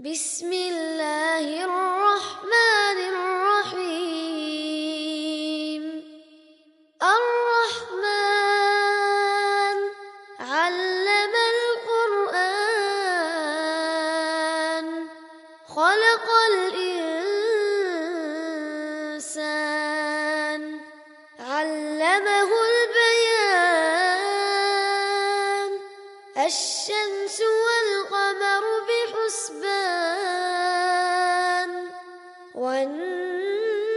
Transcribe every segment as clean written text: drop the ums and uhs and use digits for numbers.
بسم الله الرحمن الرحيم. الرحمن علم القرآن خلق الإنسان علمه البيان. الشمس والقمر بحسبان والنجم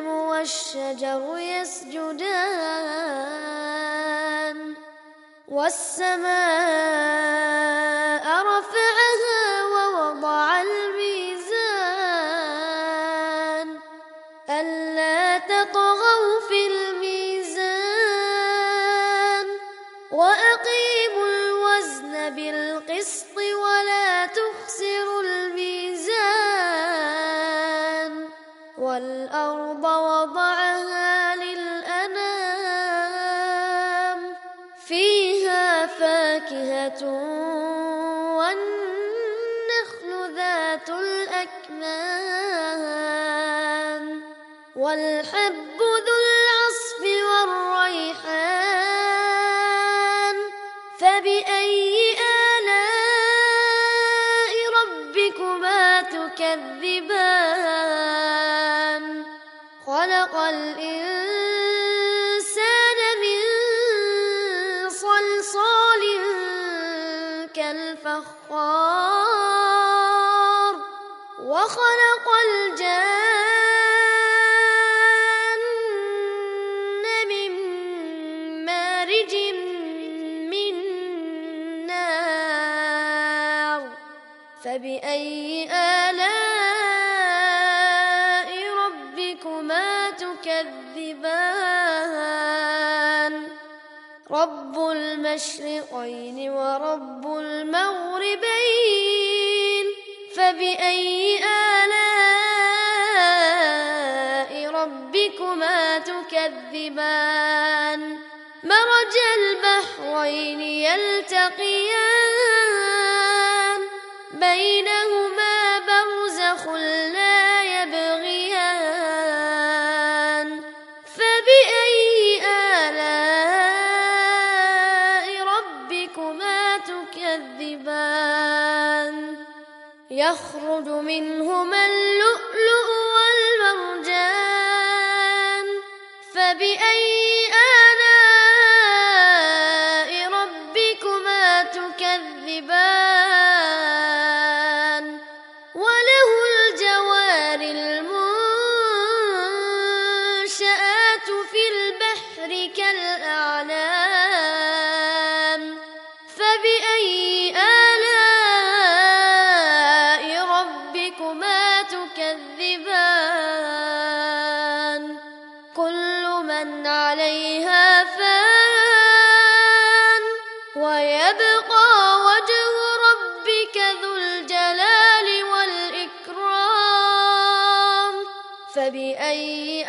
والشجر يسجدان والسماء رفعها ووضع الميزان ألا تطغوا في الميزان وأقيموا الوزن بالقسط ولا تخسروا الميزان والأرض وضعها للأنام فيها فاكهة والنخل ذات الأكمام والحب ذو العصف والريحان فبأي آلاء ربكما تكذبان خلق الإنسان من صلصال كالفخار وخلق الجان من مارج من نار فبأي آلاء ربكما تكذبان رب المشرقين ورب المغربين فبأي آلاء ربكما تكذبان مرج البحرين يلتقيان بينهما برزخ لا يبغيان فبأي آلاء ربكما تكذبان يخرج منهما اللؤلؤ والمرجان فبأي آلاء ربكما تكذبان وله الجوار المنشآت في البحر كالأعلام فبأي آلاء ربكما تكذبان كل من عليها فان ويبقى وجه ربك ذو الجلال والإكرام فبأي